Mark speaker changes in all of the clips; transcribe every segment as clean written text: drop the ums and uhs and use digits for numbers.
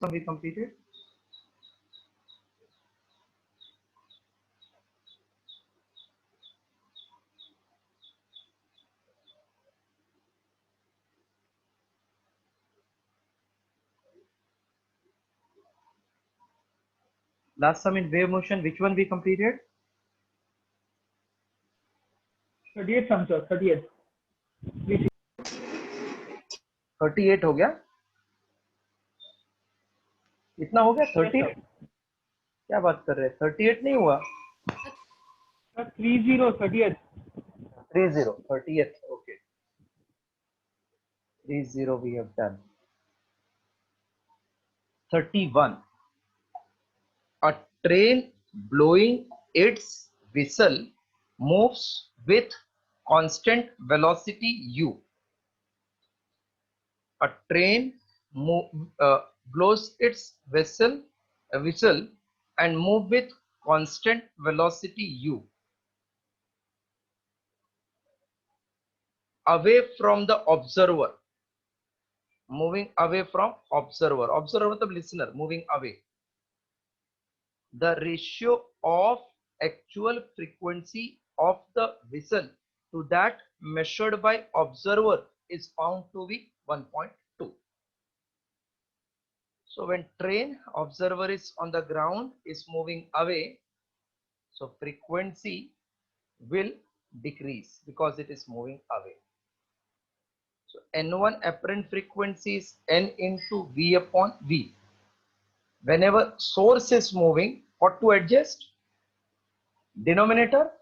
Speaker 1: One we completed. Last sum in wave motion, which one we completed?
Speaker 2: 38 sum sir, 38.
Speaker 1: 38 हो गया, इतना हो गया 38? क्या बात कर रहे हैं, 38 नहीं हुआ?
Speaker 2: Sir 30 38.
Speaker 1: 30 30th, okay. 30 we have done. 31. A train blowing its whistle moves with constant velocity u. A train blows its whistle and move with constant velocity u away from the observer. Moving away from observer. Observer the listener, moving away. The ratio of actual frequency of the whistle to that measured by observer is found to be 1.2. So when train observer is on the ground is moving away, so frequency will decrease because it is moving away. So N1 apparent frequency is N into V upon V. Whenever source is moving, what to adjust? Denominator?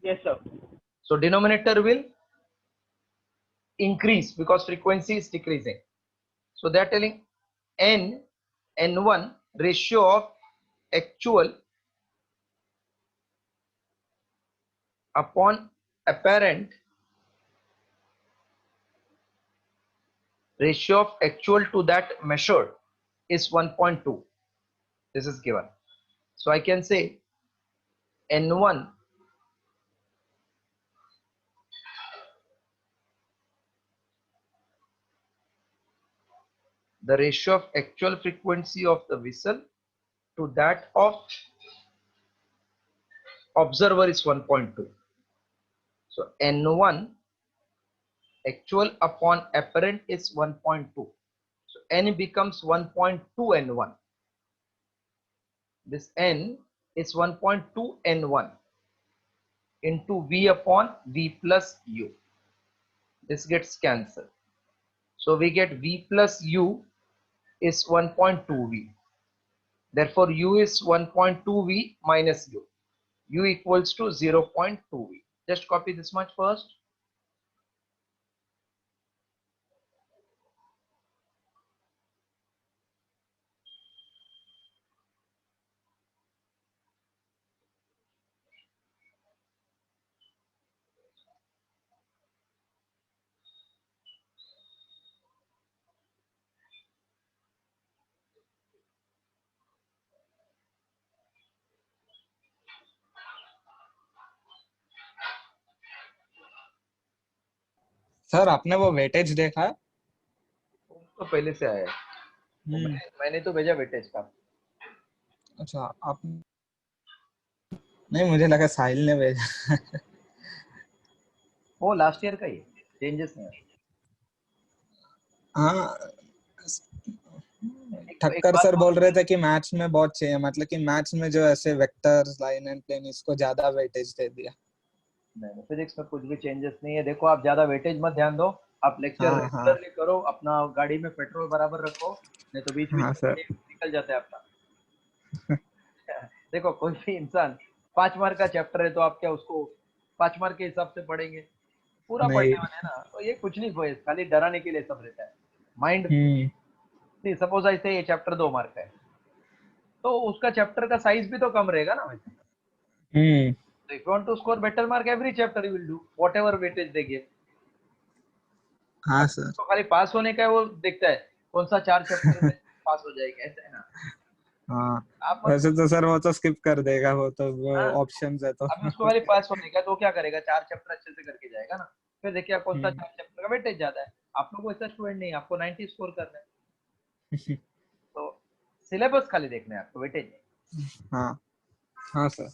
Speaker 2: Yes sir.
Speaker 1: So denominator will increase because frequency is decreasing. So they are telling N1 ratio of actual upon apparent, ratio of actual to that measured is 1.2. This is given. So I can say N1 the ratio of actual frequency of the whistle to that of observer is 1.2. So N1 actual upon apparent is 1.2. So N becomes 1.2 N1. This N is 1.2 N1 into V upon V plus U. This gets cancelled. So we get V plus U is 1.2 V. Therefore, U is 1.2 V minus U. U equals to 0.2 V. Just copy this much first.
Speaker 3: Sir आपने वो weightage देखा है?
Speaker 1: तो पहले से आया है। मैंने तो भेजा वेटेज का।
Speaker 3: अच्छा आप नहीं, मुझे लगा साहिल ने भेजा।
Speaker 1: वो लास्ट ईयर का ही चेंजेस नहीं है।
Speaker 3: हाँ ठक्कर सर बोल रहे थे कि मैथ्स में बहुत चाहिए, मतलब कि मैथ्स में जो ऐसे वेक्टर्स लाइन एंड प्लेन इसको ज्यादा वेटेज दे दिया।
Speaker 1: नहीं, फिजिक्स में कुछ भी चेंजेस नहीं है। देखो आप ज्यादा वेटेज मत ध्यान दो, आप लेक्चर रेगुलरली करो, अपना गाड़ी में पेट्रोल बराबर रखो, नहीं तो बीच बीच में निकल जाता है आपका। देखो कोई भी इंसान 5 मार्क का चैप्टर है तो आप क्या उसको 5 मार्क के हिसाब से पढ़ेंगे? पूरा पढ़ने वाले हैं ना, तो ये कुछ नहीं कोई खाली डराने के लिए सब रहता है माइंड। नहीं सपोज ऐसे ये चैप्टर 2 मार्क का है तो उसका चैप्टर का साइज भी तो कम रहेगा ना वैसे। So if you want to score better mark, every chapter you will do whatever weightage they give.
Speaker 3: हाँ सर।
Speaker 1: तो खाली पास होने का वो देखता है कौन सा 4 चैप्टर में पास हो जाएगा, ऐसा है ना।
Speaker 3: हाँ वैसे तो सर वो तो स्किप कर देगा, वो तो वो ऑप्शंस है तो।
Speaker 1: अब उसको खाली पास होने का तो क्या करेगा, 4 चैप्टर अच्छे से करके जाएगा ना। फिर देखिए कौन सा 4 चैप्टर का वेटेज ज्यादा है। आप लोग को ऐसा स्टूडेंट नहीं, आपको 90 स्कोर करना है। सिलेबस खाली देखना है आपको, वेटेज नहीं।
Speaker 3: हाँ हाँ सर।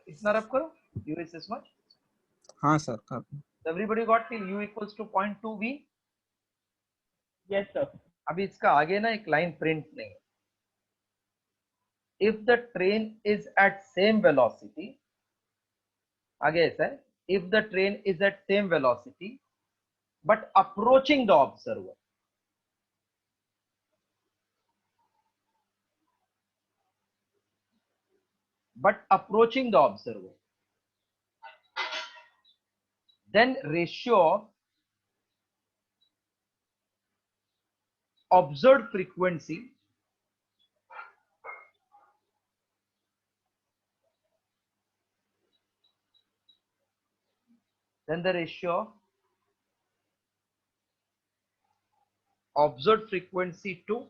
Speaker 1: इतना रब करो, u is this much.
Speaker 3: हाँ sir.
Speaker 1: Everybody got till u equals to 0.2 v.
Speaker 2: Yes, sir.
Speaker 1: अभी इसका आगे ना एक लाइन प्रिंट नहीं है। If the train is at same velocity, आगे ऐसा है, if the train is at same velocity but approaching the observer, then ratio of observed frequency then the ratio of observed frequency to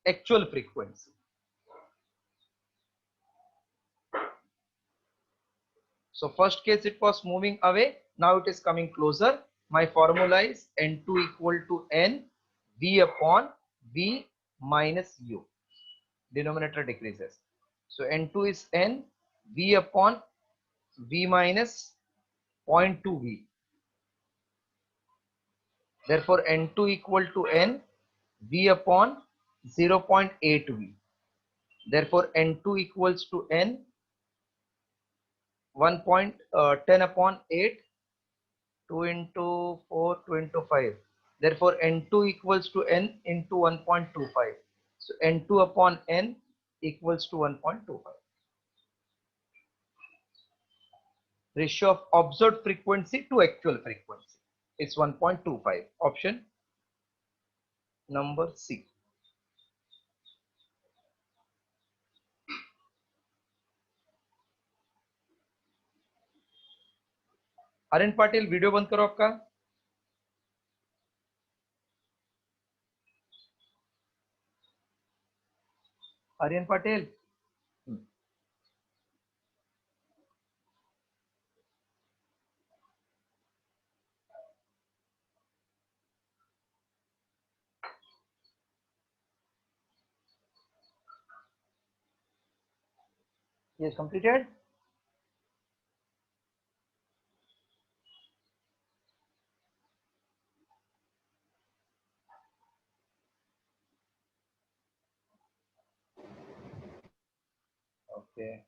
Speaker 1: actual frequency. So first case it was moving away, now it is coming closer. My formula is n2 equal to n v upon v minus u. Denominator decreases. So n2 is n v upon v minus 0.2 v. Therefore n2 equal to n v upon 0.8 v. Therefore n2 equals to n 1.10 upon 8, 2 into 4, 2 into 5. Therefore n2 equals to n into 1.25. So n2 upon n equals to 1.25. Ratio of observed frequency to actual frequency is 1.25. Option number C. Aryan Patil video बंद करो आपका। Aryan Patil is completed. Okay.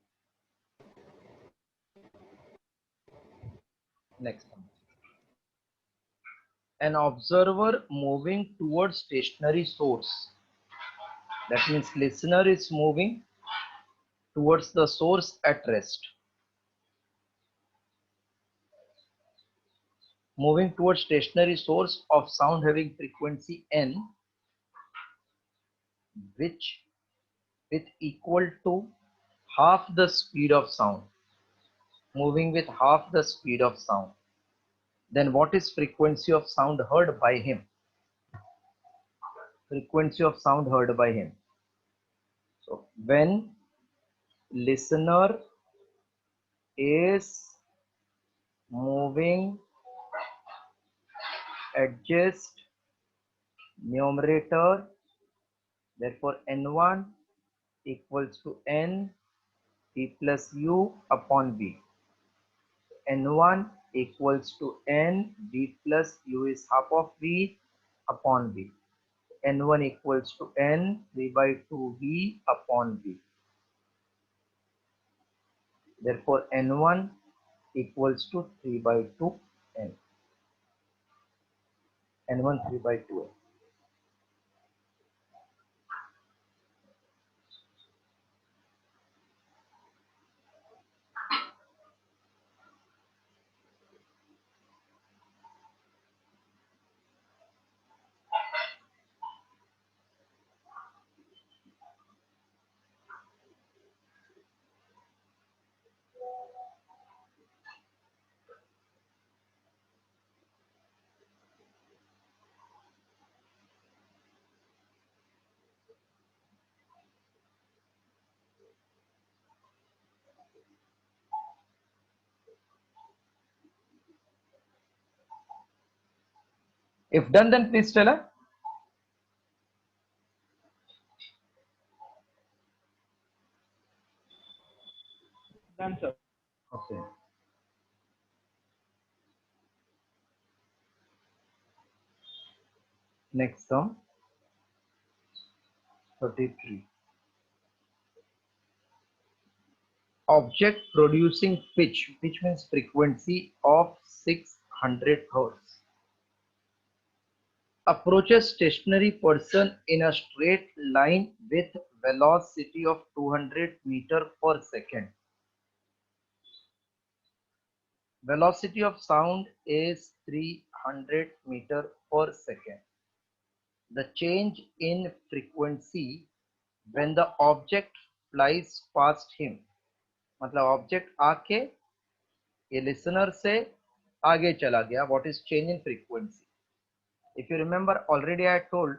Speaker 1: Next one. An observer moving towards stationary source. That means listener is moving towards the source at rest. Moving towards stationary source of sound having frequency n, which with equal to half the speed of sound. Moving with half the speed of sound. Then what is frequency of sound heard by him? Frequency of sound heard by him. So when listener is moving, adjust numerator, therefore n1 equals to n v plus u upon v. n1 equals to n v plus u is half of v upon v. n1 equals to n 3 by 2 v upon v. Therefore n1 equals to 3 by 2 n. n1 3 by 2 n. If done, then please tell her.
Speaker 2: Done, sir.
Speaker 1: Okay. Next term, 33. Object producing pitch means frequency of 600 hertz. Approaches stationary person in a straight line with velocity of 200 meter per second. Velocity of sound is 300 meter per second. The change in frequency when the object flies past him. मतलब object आके ये listener से आगे चला गया. What is change in frequency? If you remember, already I told,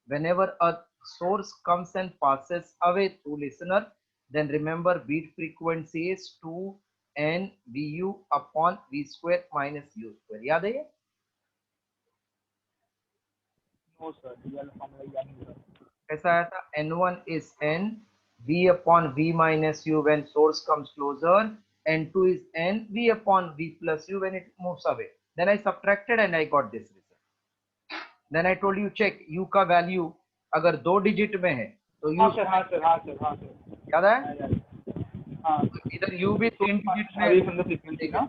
Speaker 1: whenever a source comes and passes away through listener, then remember beat frequency is 2n vu upon v square minus u square. याद है ये?
Speaker 2: No, sir. DL formula याद नहीं, sir.
Speaker 1: कैसा आया था? n1 is n v upon v minus u when source comes closer, n2 is n v upon v plus u when it moves away. Then I subtracted and I got this result. Then I told you check u का value अगर 2 digit में है तो u
Speaker 2: हाँ sir, हाँ sir, हाँ sir, हाँ sir.
Speaker 1: याद है?
Speaker 2: हाँ.
Speaker 1: इधर u भी 3 डिजिट में
Speaker 2: Away from the frequency, ना?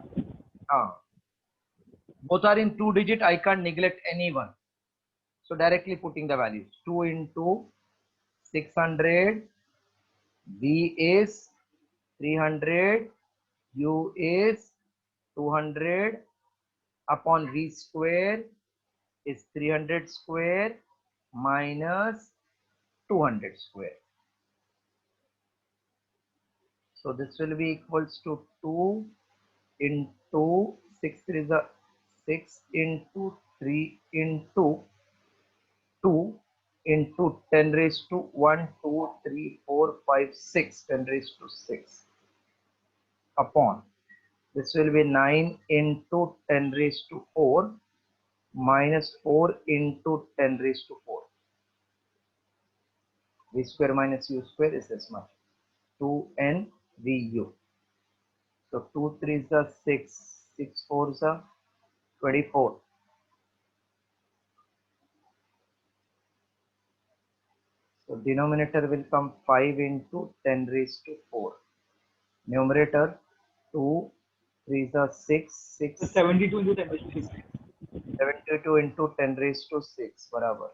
Speaker 1: हाँ. Both are in 2 digit. I can't neglect any one. So directly putting the values. 2 into 600, v is 300, u is 200 upon v square is 300 square minus 200 square. So this will be equals to 2 into 6 is a 6 into 3 into 2 into 10 raised to 1, 2, 3, 4, 5, 6, 10 raised to 6 upon. This will be 9 into 10 raised to 4 minus 4 into 10 raised to 4. V square minus u square is this much. 2n vu. So 2 3 is the 6, 6 4 is the 24. So denominator will come 5 into 10 raised to 4. Numerator 2 3 is the 6, 6.
Speaker 2: So 72 into 10 raised to 6.
Speaker 1: 72 into 10 raised to 6 barabar.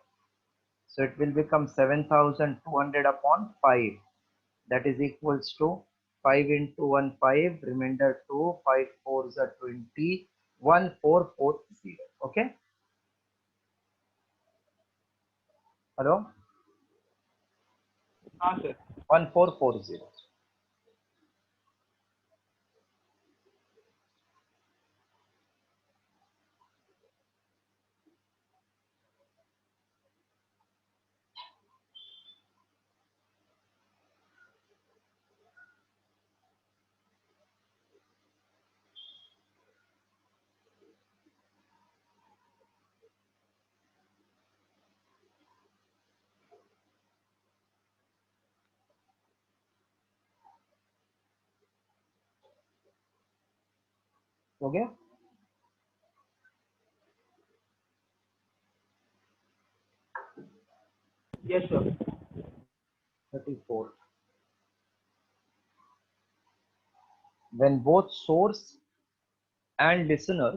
Speaker 1: So it will become 7200 upon 5. That is equals to 5 into 1 5, remainder 2, 5 4 is a 20, 1440. Okay. Hello?
Speaker 2: हाँ sir.
Speaker 1: 1440. हो गया?
Speaker 2: Yes, sir.
Speaker 1: 34. When both source and listener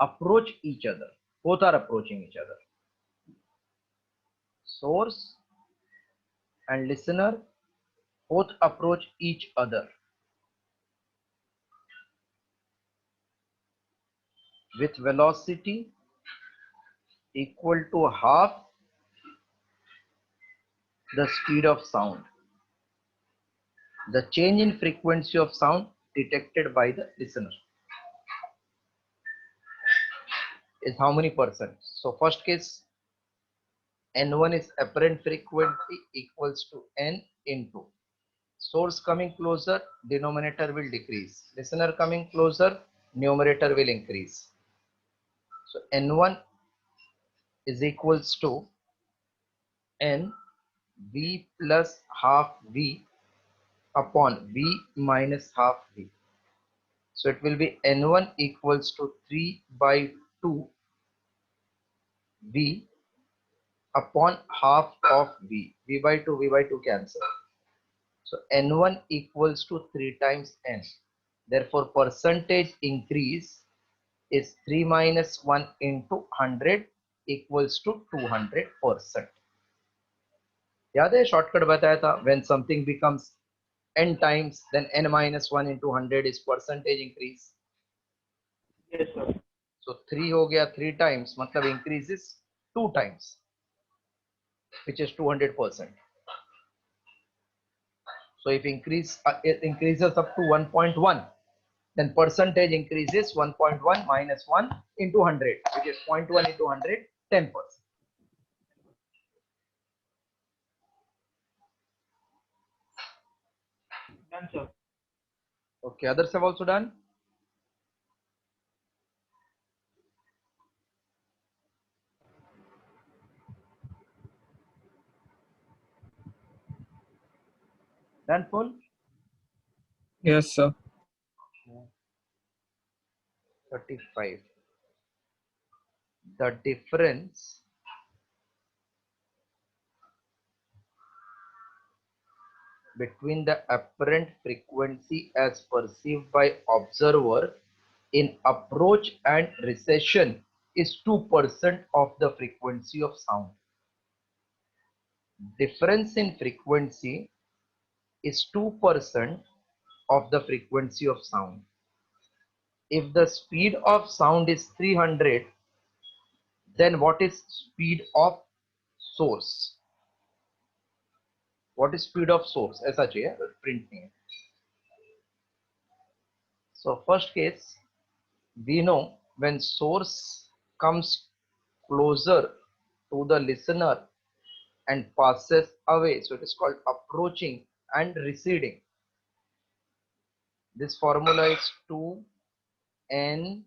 Speaker 1: approach each other, both are approaching each other. Source and listener both approach each other with velocity equal to half the speed of sound. The change in frequency of sound detected by the listener is how many percent? So first case, n1 is apparent frequency equals to n into source coming closer, denominator will decrease. Listener coming closer, numerator will increase. So n1 is equals to n v plus half v upon V minus half V. So it will be N1 equals to 3 by 2 V upon half of V. V by 2 cancel. So N1 equals to 3 times N. Therefore, percentage increase is 3 minus 1 into 100 equals to 200%. याद है shortcut बताया था, when something becomes n times, then n minus 1 into 100 is percentage increase.
Speaker 2: Yes, sir.
Speaker 1: So 3 हो गया 3 times, मतलब increase is 2 times, which is 200%. So if it increases up to 1.1, then percentage increases 1.1 minus 1 into 100, which is 0.1 into 100, 10%.
Speaker 2: Done, sir.
Speaker 1: Okay, others have also done. Done full?
Speaker 3: Yes, sir.
Speaker 1: 35. The difference between the apparent frequency as perceived by observer in approach and recession is 2% of the frequency of sound. Difference in frequency is 2% of the frequency of sound. If the speed of sound is 300, then what is speed of source? What is speed of source? ऐसा चाहिए print नहीं है. So first case, we know when source comes closer to the listener and passes away, so it is called approaching and receding. This formula is 2n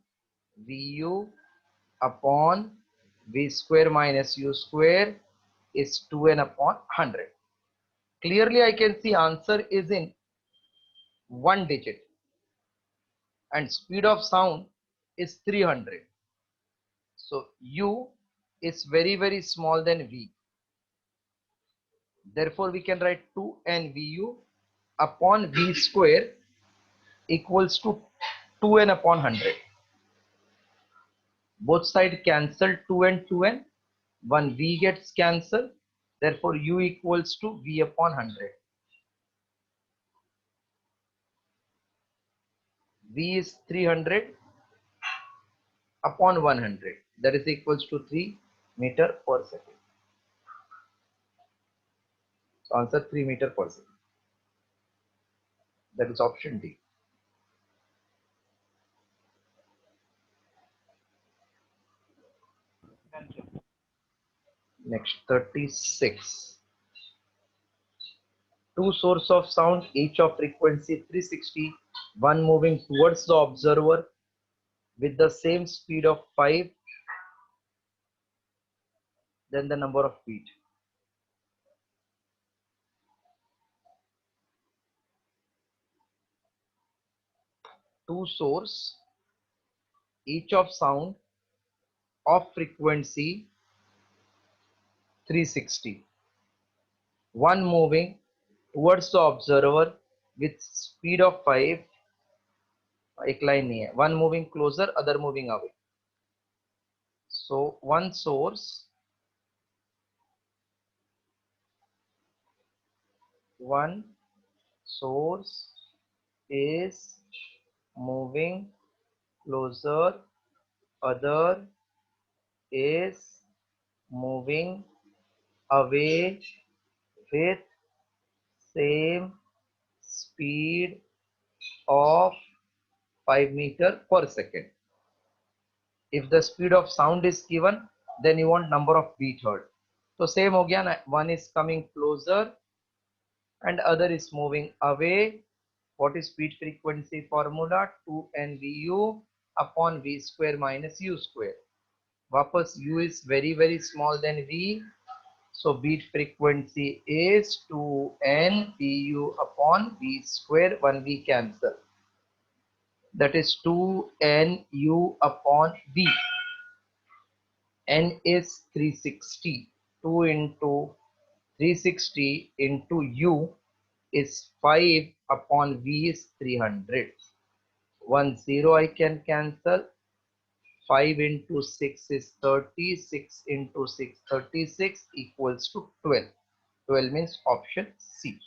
Speaker 1: Vu upon V square minus U square is 2n upon 100. Clearly I can see answer is in one digit and speed of sound is 300. So U is very small than V. Therefore we can write 2n Vu upon V square equals to 2n upon 100. Both sides cancel 2n 2n. One V gets cancelled. Therefore U equals to V upon 100. V is 300 upon 100. That is equals to 3 meter per second. So answer 3 meter per second. That is option D.
Speaker 2: Done, sir.
Speaker 1: Next 36. Two sources of sound, each of frequency 360, one moving towards the observer with the same speed of 5, then the number of beat. Two source, each of sound of frequency 360, one moving towards the observer with speed of 5, एक line नहीं है, one moving closer, other moving away. So one source is moving closer, other is moving away with same speed of 5 meter per second. If the speed of sound is given, then you want number of beat heard. So same हो गया ना, one is coming closer and other is moving away. What is beat frequency formula? 2n Vu upon V square minus U square. वापस U is very small than V, So beat frequency is 2n pu upon v square. 1v cancel. That is 2n u upon v. N is 360. 2 into 360 into u is 5 upon v is 300. 1 0 I can cancel. 5 into 6 is 30. 6 into 6 36 equals to 12. 12 means option C.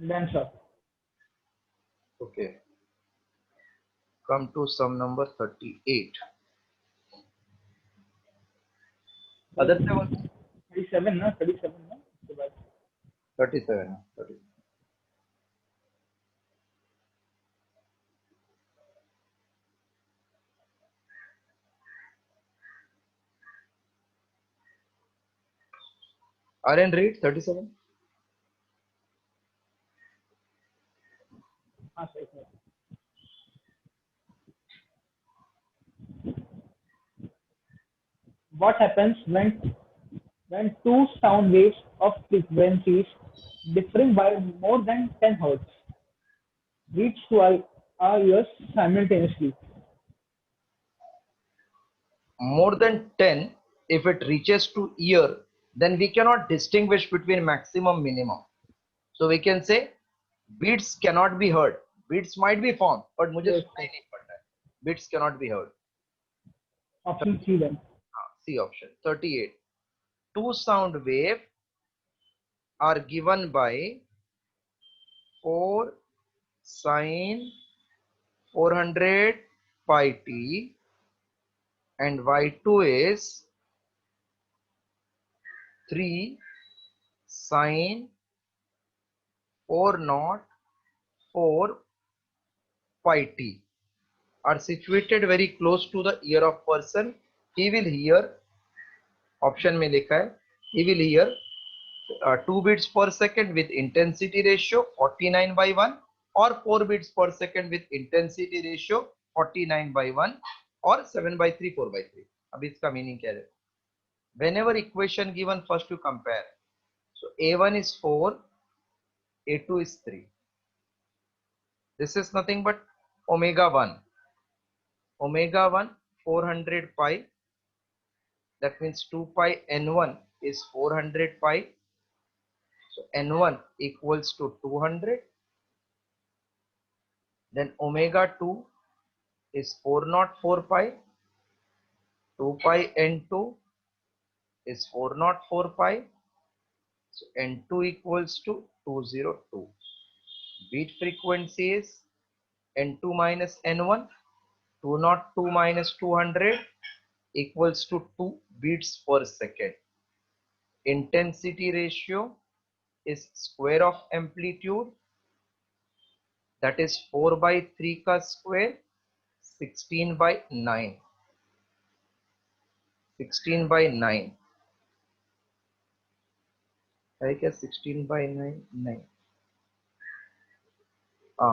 Speaker 2: Done, sir.
Speaker 1: Okay. Come to sum number 38. Other
Speaker 2: 37 ना 37 ना उसके बाद
Speaker 1: 37. 37. RN read 37.
Speaker 2: हाँ sir इसमें what happens when two sound waves of frequencies differing by more than 10 hertz reach to our ears simultaneously?
Speaker 1: More than 10, if it reaches to ear, then we cannot distinguish between maximum minimum. So we can say beats cannot be heard. Beats might be formed, but मुझे
Speaker 2: Yes,
Speaker 1: सुनाई नहीं पड़ता है. Beats cannot be heard.
Speaker 2: option C then.
Speaker 1: C option. 38. Two sound wave are given by 4 sine 400 pi t and y2 is 3 sine 404 pi t are situated very close to the ear of person. He will hear, option में लिखा है, he will hear 2 beats per second with intensity ratio 49 by 1 or 4 beats per second with intensity ratio 49 by 1 or 7 by 3 4 by 3. अब इसका meaning क्या है? Whenever equation given, first you compare. So A1 is 4, A2 is 3. This is nothing but omega 1. Omega 1 400 pi, that means 2 pi n1 is 400 pi. So n1 equals to 200. Then omega 2 is 404 pi. 2 pi n2 is 404 pi. So n2 equals to 202. Beat frequency is n2 minus n1. 202 minus 200 equals to 2 beats per second. Intensity ratio is square of amplitude, that is 4 by 3 का square, 16 by 9. 16 by 9 है क्या? 16 by 9 नहीं,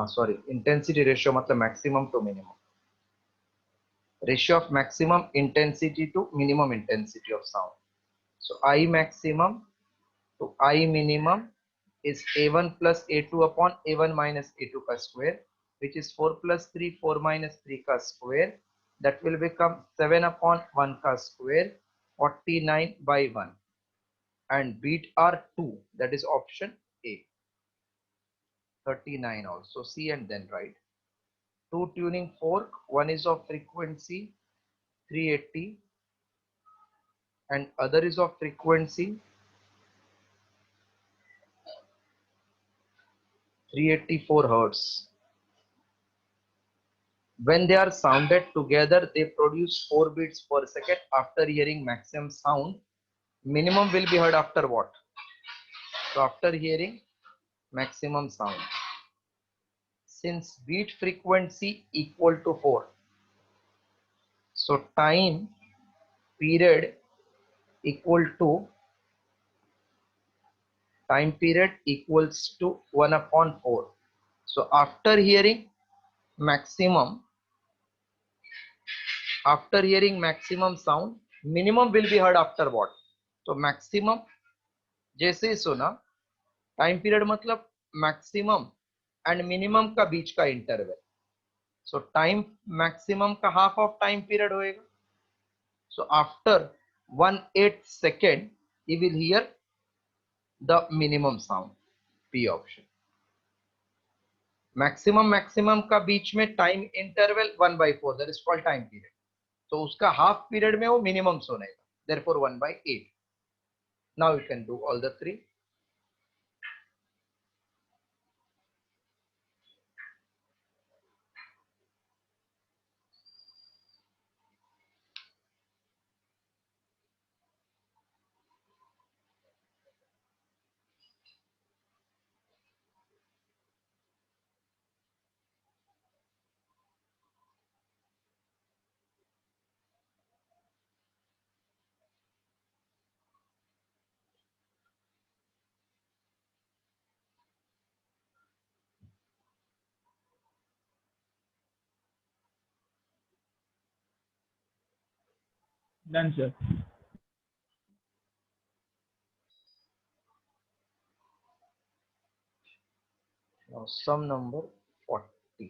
Speaker 1: sorry, intensity ratio मतलब maximum to minimum, ratio of maximum intensity to minimum intensity of sound. So I maximum to I minimum is A1 plus A2 upon A1 minus A2 का square, which is 4 plus 3 4 minus 3 का square, that will become 7 upon 1 का square, 49 by 1, and beat are 2, that is option A. 39 also C and then write. 2 tuning fork, one is of frequency 380 and other is of frequency 384 hertz. When they are sounded together, they produce 4 beats per second. After hearing maximum sound, minimum will be heard after what? So after hearing maximum sound. Since beat frequency equal to 4, so time period equal to time period equals to 1/4. So after hearing maximum sound, minimum will be heard after what? So maximum जैसे ही सुना, time period मतलब maximum and minimum का बीच का interval. सो time maximum का half of time period होएगा. So after 1/8 second you will hear the minimum sound. P option. Maximum का बीच में time interval 1/4, that is called time period. तो उसका half period में वो मिनिमम सुनेगा, therefore 1/8. Now you can do all the three.
Speaker 2: Done, sir.
Speaker 1: Now sum number 40.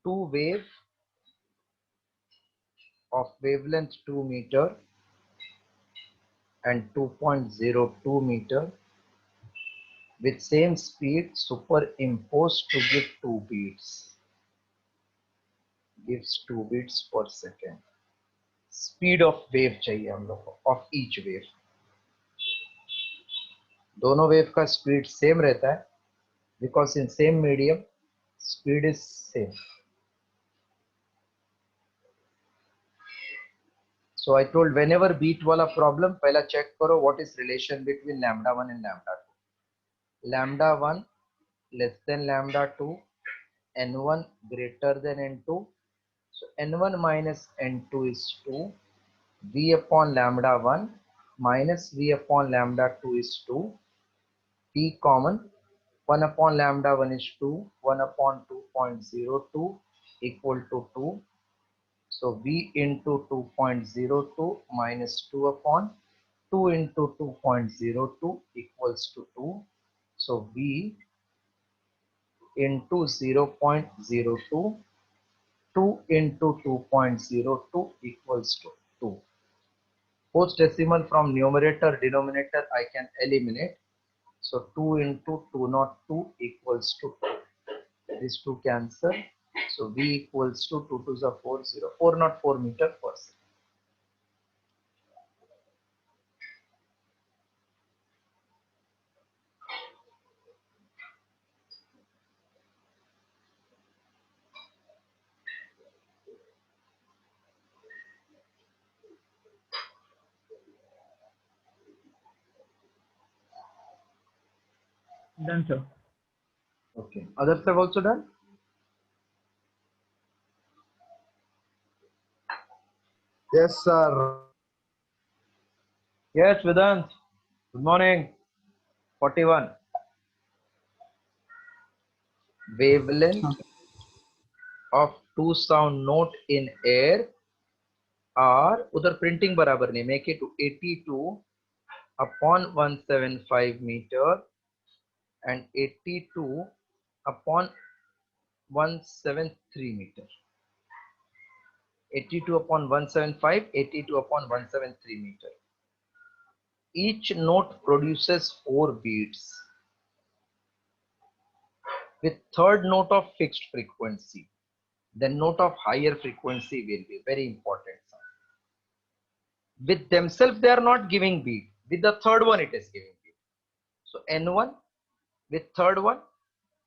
Speaker 1: Two waves of wavelength 2 meter and 2.02 meter with same speed superimposed to give 2 beats. Gives 2 beats per second. Speed of wave चाहिए हम लोग को, of each wave. दोनों wave का speed same रहता है because in same medium speed is same. So I told whenever beat वाला problem पहला check करो what is relation between lambda 1 and lambda 2. Lambda 1 less than lambda 2, n1 greater than n2. So n1 minus n2 is 2. V upon lambda 1 minus V upon lambda 2 is 2. T common. 1 upon lambda 1 is 2. 1 upon 2.02 equal to 2. So V into 2.02 minus 2 upon 2 into 2.02 equals to 2. So V into 0.02, 2 into 2.02 equals to 2. Post decimal from numerator denominator I can eliminate. So 2 into 202 equals to 2. These two cancel. So V equals to 2 to the 404 meter per second.
Speaker 2: Done, sir.
Speaker 1: Okay. Others have also done?
Speaker 4: Yes, sir.
Speaker 1: Yes, Vedant. Good morning. 41. Wavelength of two sound note in air are, उधर printing बराबर नहीं, make it to 82 upon 175 meter and 82 upon 173 meter. 82 upon 175, 82 upon 173 meter. Each note produces 4 beats with third note of fixed frequency. The note of higher frequency will be very important. With themselves they are not giving beat. With the third one it is giving beat. So N1 with third one,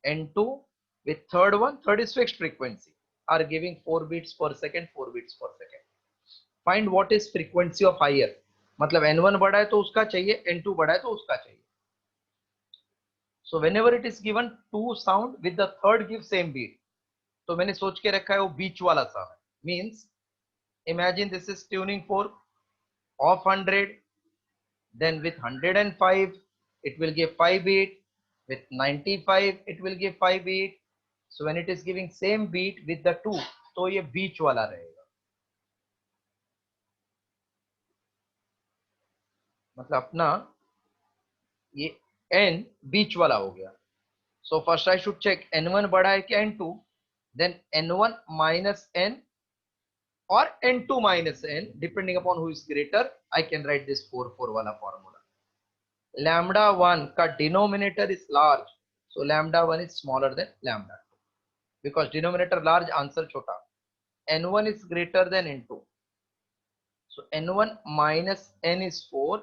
Speaker 1: N2 with third one, third is fixed frequency, are giving 4 beats per second, 4 beats per second. Find what is frequency of higher. मतलब N1 बड़ा है तो उसका चाहिए, N2 बड़ा है तो उसका चाहिए. So whenever it is given two sound with the third give same beat, तो मैंने सोच के रखा है वो बीच वाला sound means imagine this is tuning for off 100, Then with 105, it will give 5 beat. With 95, it will give 5 beat. So when it is giving same beat with the 2, तो ये बीच वाला रहेगा. मतलब अपना ये n बीच वाला हो गया. So first I should check n1 बड़ा है क्या n2. Then n1 minus n or n2 minus n, depending upon who is greater. I can write this 4 वाला formula. Lambda 1 का denominator is large, so lambda 1 is smaller than lambda 2. Because denominator large, answer छोटा. n1 is greater than n2. So n1 minus n is 4.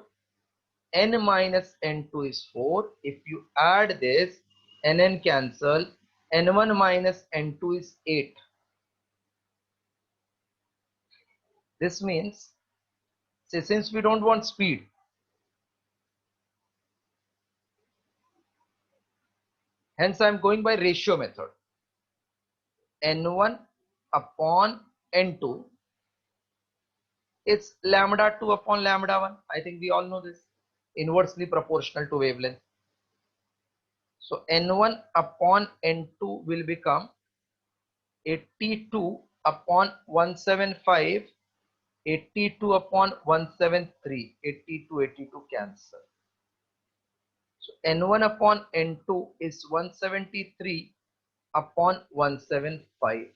Speaker 1: N minus n2 is 4. If you add this, n cancel. n1 minus n2 is 8. This means, since we don't want speed, hence I am going by ratio method. n1 upon n2 is lambda 2 upon lambda 1. I think we all know this. Inversely proportional to wavelength. So n1 upon n2 will become 82 upon 175, 82 upon 173, 82 cancel. So n1 upon n2 is 173 upon 175.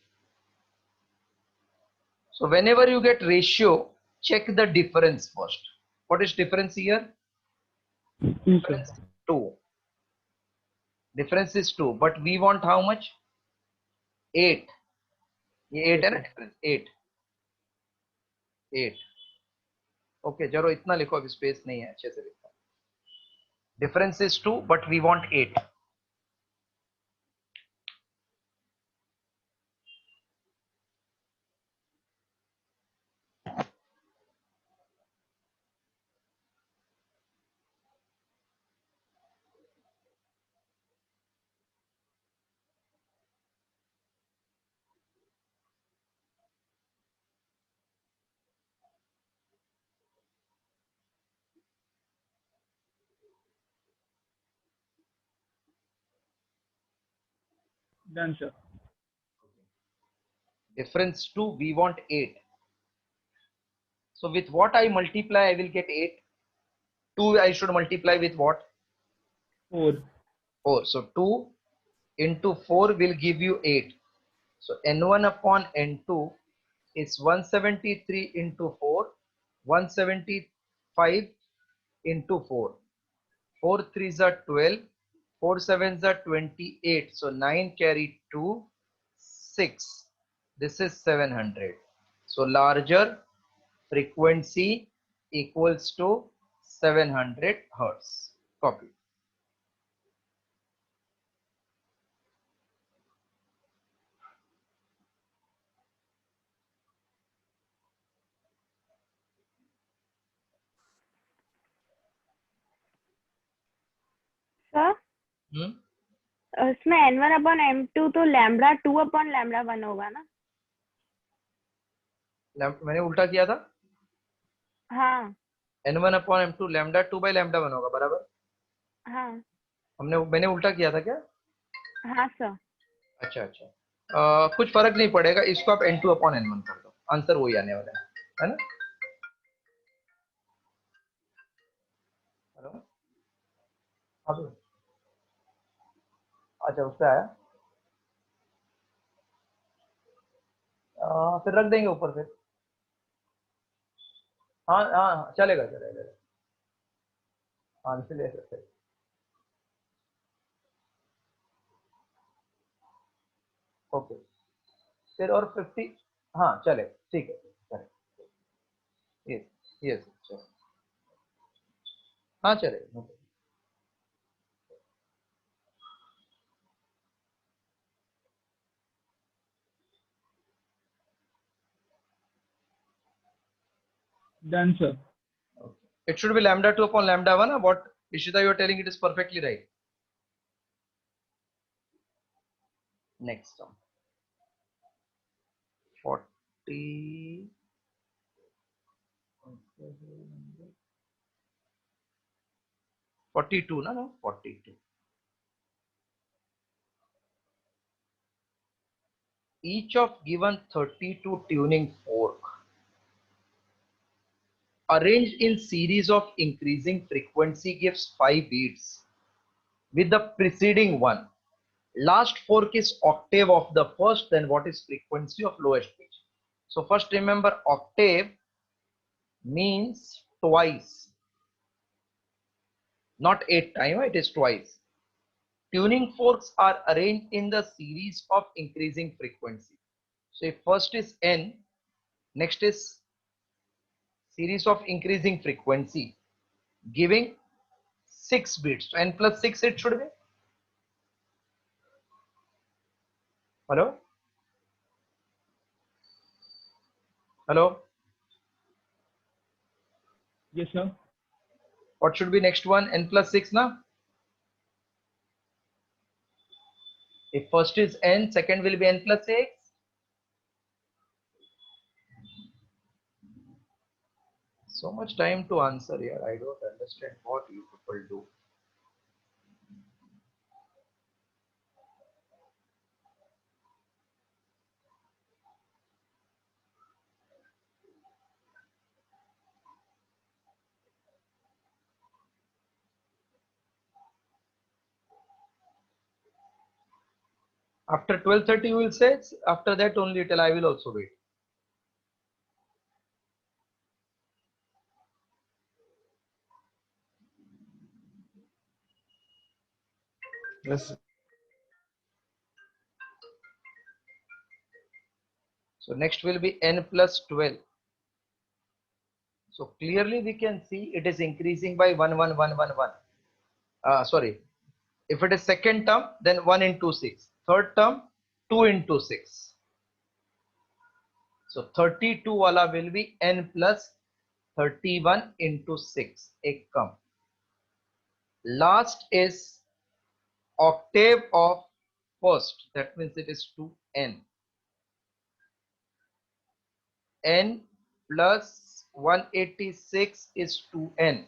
Speaker 1: So whenever you get ratio, check the difference first. What is difference here? Difference 2. Difference is 2, but we want how much? 8. ये 8 है ना difference? 8. 8. Okay, चलो इतना लिखो, अभी space नहीं है, अच्छे से लिखो. Difference is 2, but we want 8.
Speaker 2: Done, sir.
Speaker 1: Difference 2, we want 8. So with what I multiply, I will get 8. 2 I should multiply with what?
Speaker 2: 4.
Speaker 1: 4. So 2 into 4 will give you 8. So n1 upon n2 is 173 into 4, 175 into 4. 4 3s are 12, 4 7s are 28. So 9 carry 2, 6. This is 700. So larger frequency equals to 700 hertz. Copy.
Speaker 5: Sir उसमें n1 upon m2 तो lambda 2 upon lambda 1 होगा ना?
Speaker 1: मैंने उल्टा किया था.
Speaker 5: हाँ
Speaker 1: n1 upon m2 lambda 2 by lambda 1 होगा, बराबर.
Speaker 5: हाँ
Speaker 1: मैंने उल्टा किया था क्या?
Speaker 5: हाँ सर.
Speaker 1: अच्छा अच्छा. कुछ फर्क नहीं पड़ेगा, इसको आप n2 अपॉन n1 कर दो, आंसर वही आने वाला है ना? हेलो. अच्छा, उस पे आया. फिर रख देंगे ऊपर फिर. हाँ हाँ, चलेगा चलेगा. हाँ, इसलिए ले सकते. ओके. फिर और 50. हाँ चले, ठीक है, चले. यस यस, चलो. हाँ चलेगा.
Speaker 2: Done, sir.
Speaker 1: It should be lambda 2 upon lambda 1. What Ishita, you are telling, it is perfectly right. Next term. 40. 42, no, 42. Each of given 32 tuning fork arranged in series of increasing frequency gives 5 beats with the preceding one. Last fork is octave of the first, then what is frequency of lowest pitch? So first remember, octave means twice, not 8 times, it is twice. Tuning forks are arranged in the series of increasing frequency. So if first is N, next is series of increasing frequency giving 6 beats. So N plus 6 it should be. Hello? Hello?
Speaker 2: Yes, sir.
Speaker 1: What should be next one? N plus 6 now? If first is N, second will be N plus 6. So much time to answer here. I don't understand what you people do. After 12:30 you will say, after that only till I will also wait.
Speaker 3: Yes.
Speaker 1: So next will be N plus 12. So clearly we can see it is increasing by 1, 1, 1, 1, 1. Sorry. If it is second term, then 1 into 6. Third term, 2 into 6. So 32 wala will be N plus 31 into 6. Ek kam. Last is octave of first. That means it is 2N. N plus 186 is 2N.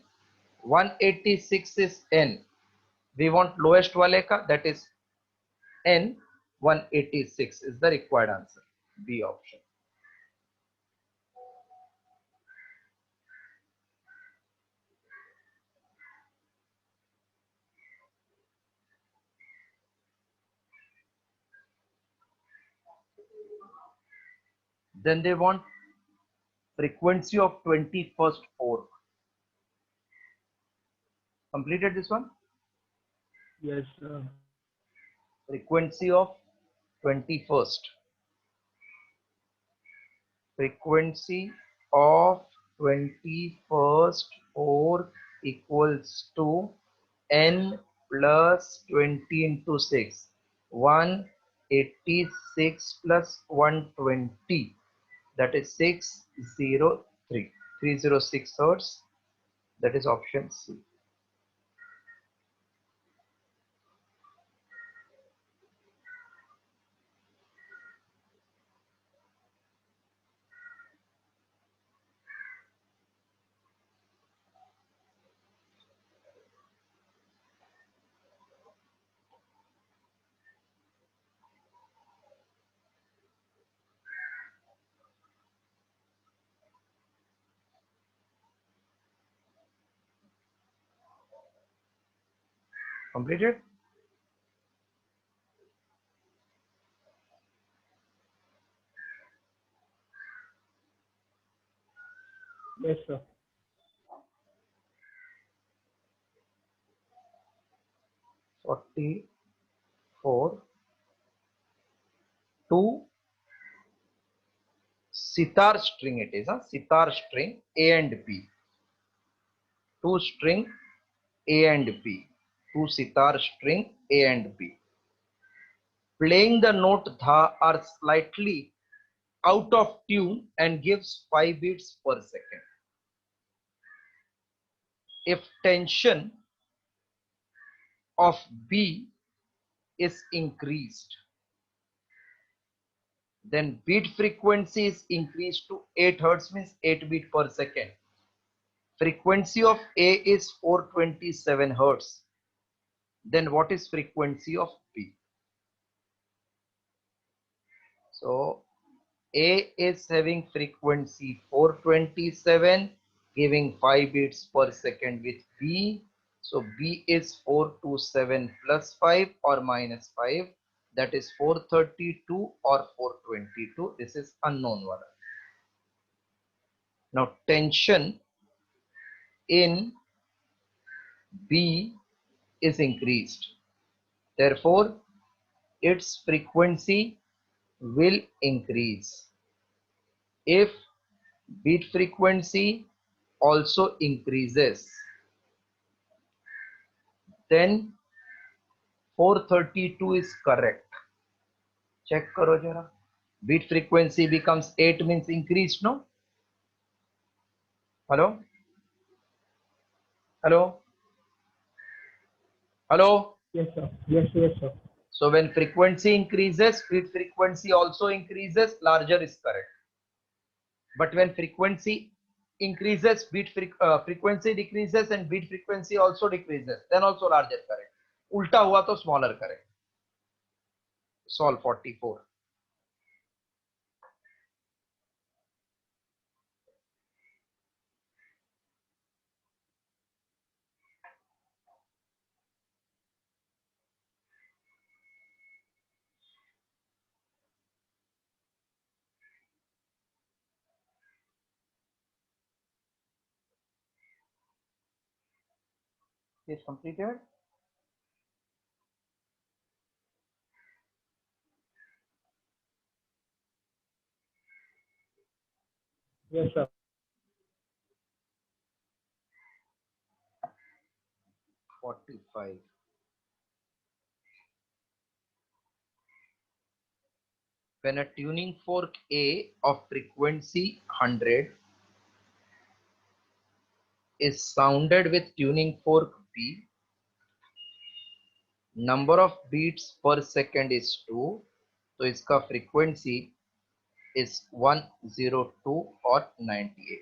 Speaker 1: 186 is N. We want lowest wale ka, that is N. 186 is the required answer. B option. Then they want frequency of 21st fork. Completed this one?
Speaker 2: Yes, sir.
Speaker 1: Frequency of 21st. Frequency of 21st fork equals to N plus 20 into 6. 186 plus 120. That is 603. 306 hertz. That is option C. Completed?
Speaker 2: Yes, sir.
Speaker 1: 44. 2 sitar string it is, sitar string A and B. 2 string A and B. 2 sitar string A and B. Playing the note dha are slightly out of tune and gives 5 beats per second. If tension of B is increased, then beat frequency is increased to 8 hertz, means 8 beat per second. frequency of A is 427 hertz, then what is frequency of B? So A is having frequency 427, giving 5 beats per second with B. So B is 427 plus 5 or minus 5. That is 432 or 422. This is unknown one. Now tension in B is increased. Therefore, its frequency will increase. If beat frequency also increases, then 432 is correct. Check karo jara. Beat frequency becomes 8 means increased, no? Hello? Hello? Hello?
Speaker 2: Yes, sir. Yes, yes, sir.
Speaker 1: So when frequency increases, beat frequency also increases, larger is correct. But when frequency increases, frequency decreases and beat frequency also decreases, then also larger correct. Ulta hua to smaller correct. Solve 44. Is completed.
Speaker 2: Yes, sir.
Speaker 1: 45. When a tuning fork A of frequency 100 is sounded with tuning fork B, number of beats per second is 2, so इसका frequency is 102 or 98.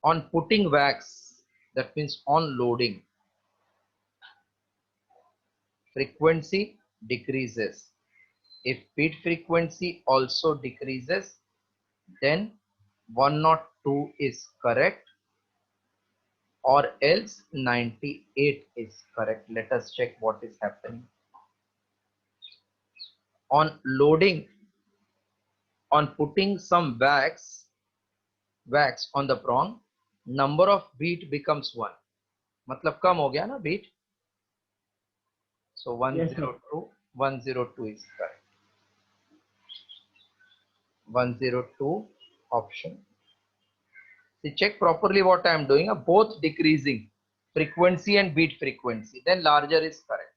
Speaker 1: On putting wax, that means on loading, frequency decreases. If beat frequency also decreases, then 102 is correct, or else 98 is correct. Let us check what is happening. On loading, on putting some wax on the prong, number of beat becomes 1. मतलब कम हो गया ना beat. So 102 is correct. 102 option. See, check properly what I am doing. Both decreasing, frequency and beat frequency. Then larger is correct.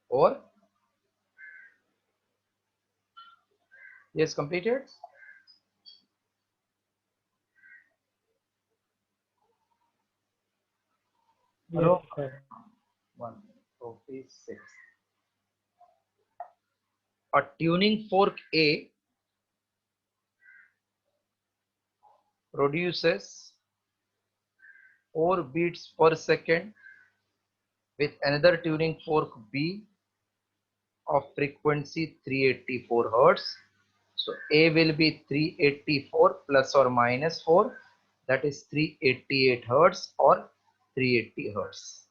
Speaker 1: Or yes, completed. Hello.
Speaker 2: Yes, sir.
Speaker 1: 146. A tuning fork A produces 4 beats per second with another tuning fork B of frequency 384 Hertz. So A will be 384 plus or minus 4, that is 388 Hertz or 380 Hertz.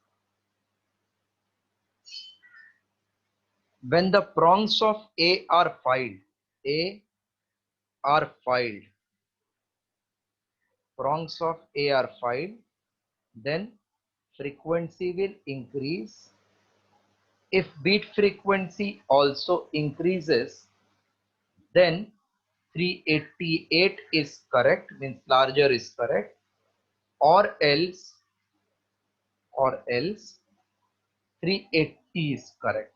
Speaker 1: When the prongs of A are filed, prongs of A are filed, then frequency will increase. If beat frequency also increases, then 388 is correct, means larger is correct, or else 380 is correct.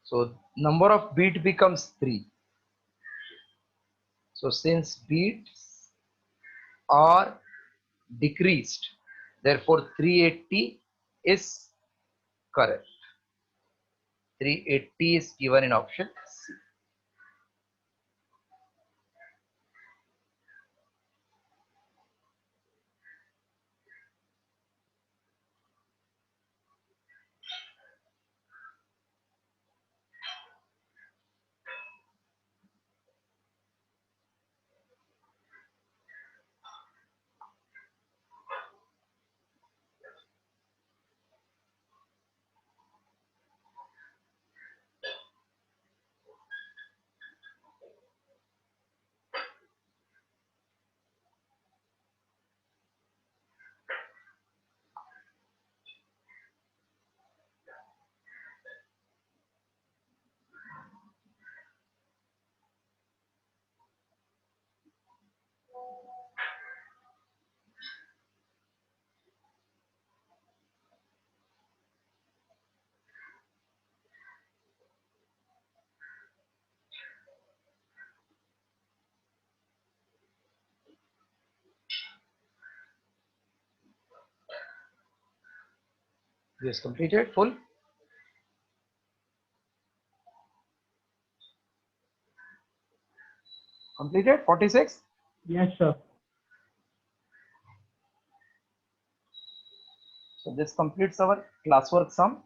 Speaker 1: So number of beat becomes 3. So since beats are decreased, therefore 380 is correct. 380 is given in option C. Yes, completed, full. Completed, 46.
Speaker 2: Yes, sir.
Speaker 1: So this completes our classwork sum.